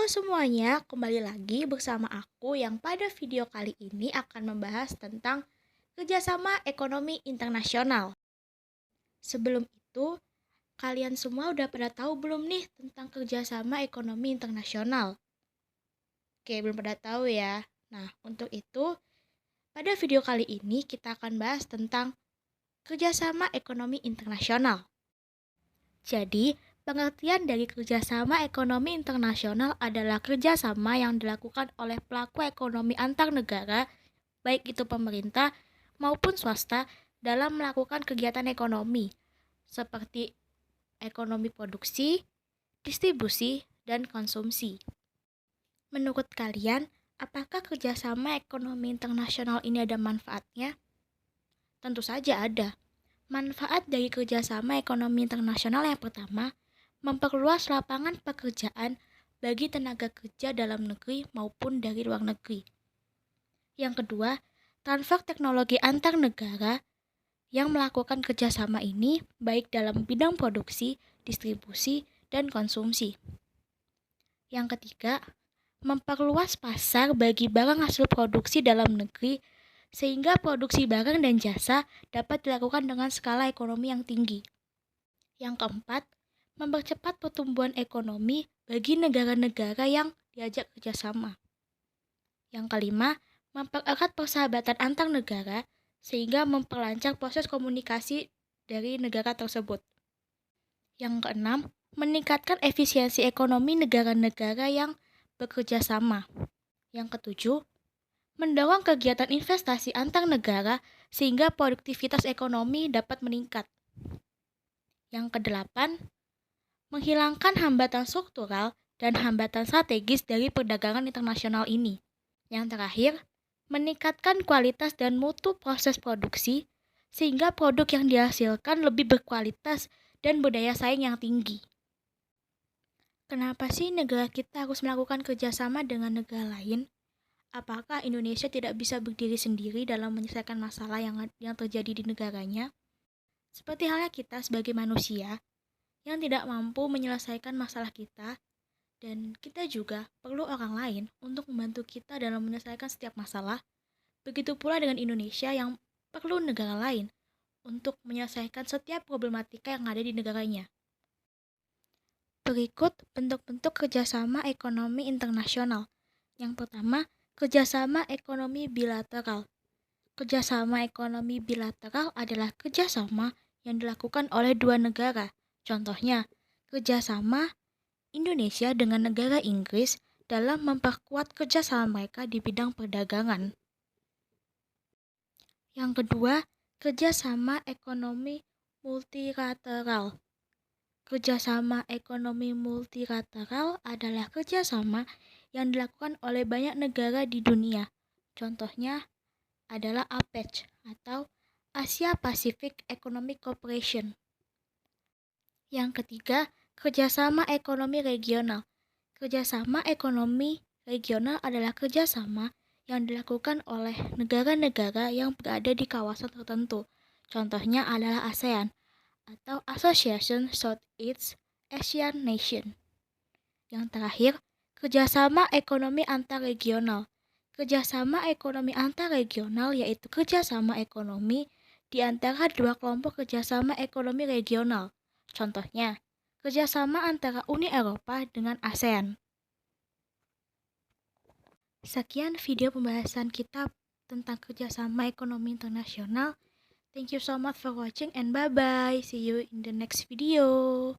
semuanya, kembali lagi bersama aku yang pada video kali ini akan membahas tentang kerjasama ekonomi internasional. Sebelum itu, kalian semua udah pada tahu belum nih tentang kerjasama ekonomi internasional? Oke, belum pada tahu ya. Nah, untuk itu, pada video kali ini kita akan bahas tentang kerjasama ekonomi internasional. Jadi, pengertian dari kerjasama ekonomi internasional adalah kerjasama yang dilakukan oleh pelaku ekonomi antar negara, baik itu pemerintah maupun swasta, dalam melakukan kegiatan ekonomi, seperti ekonomi produksi, distribusi, dan konsumsi. Menurut kalian, apakah kerjasama ekonomi internasional ini ada manfaatnya? Tentu saja ada. Manfaat dari kerjasama ekonomi internasional yang pertama, memperluas lapangan pekerjaan bagi tenaga kerja dalam negeri maupun dari luar negeri. Yang kedua, transfer teknologi antar negara yang melakukan kerjasama ini baik dalam bidang produksi, distribusi, dan konsumsi. Yang ketiga, memperluas pasar bagi barang hasil produksi dalam negeri sehingga produksi barang dan jasa dapat dilakukan dengan skala ekonomi yang tinggi. Yang keempat, mempercepat pertumbuhan ekonomi bagi negara-negara yang diajak kerjasama. Yang kelima, mempererat persahabatan antar negara sehingga memperlancar proses komunikasi dari negara tersebut. Yang keenam, meningkatkan efisiensi ekonomi negara-negara yang bekerja sama. Yang ketujuh, mendorong kegiatan investasi antar negara sehingga produktivitas ekonomi dapat meningkat. Yang kedelapan, menghilangkan hambatan struktural dan hambatan strategis dari perdagangan internasional ini. Yang terakhir, meningkatkan kualitas dan mutu proses produksi sehingga produk yang dihasilkan lebih berkualitas dan berdaya saing yang tinggi. Kenapa sih negara kita harus melakukan kerjasama dengan negara lain? Apakah Indonesia tidak bisa berdiri sendiri dalam menyelesaikan masalah yang terjadi di negaranya? Seperti halnya kita sebagai manusia yang tidak mampu menyelesaikan masalah kita, dan kita juga perlu orang lain untuk membantu kita dalam menyelesaikan setiap masalah. Begitu pula dengan Indonesia yang perlu negara lain untuk menyelesaikan setiap problematika yang ada di negaranya. Berikut bentuk-bentuk kerjasama ekonomi internasional. Yang pertama, kerjasama ekonomi bilateral. Kerjasama ekonomi bilateral adalah kerjasama yang dilakukan oleh dua negara. Contohnya, kerjasama Indonesia dengan negara Inggris dalam memperkuat kerjasama mereka di bidang perdagangan. Yang kedua, kerjasama ekonomi multilateral. Kerjasama ekonomi multilateral adalah kerjasama yang dilakukan oleh banyak negara di dunia. Contohnya adalah APEC atau Asia Pacific Economic Cooperation. Yang ketiga, kerjasama ekonomi regional. Kerjasama ekonomi regional adalah kerjasama yang dilakukan oleh negara-negara yang berada di kawasan tertentu. Contohnya adalah ASEAN atau Association Southeast Asian Nation. Yang terakhir, kerjasama ekonomi antarregional. Kerjasama ekonomi antarregional yaitu kerjasama ekonomi di antara dua kelompok kerjasama ekonomi regional. Contohnya, kerjasama antara Uni Eropa dengan ASEAN. Sekian video pembahasan kita tentang kerjasama ekonomi internasional. Thank you so much for watching and bye-bye. See you in the next video.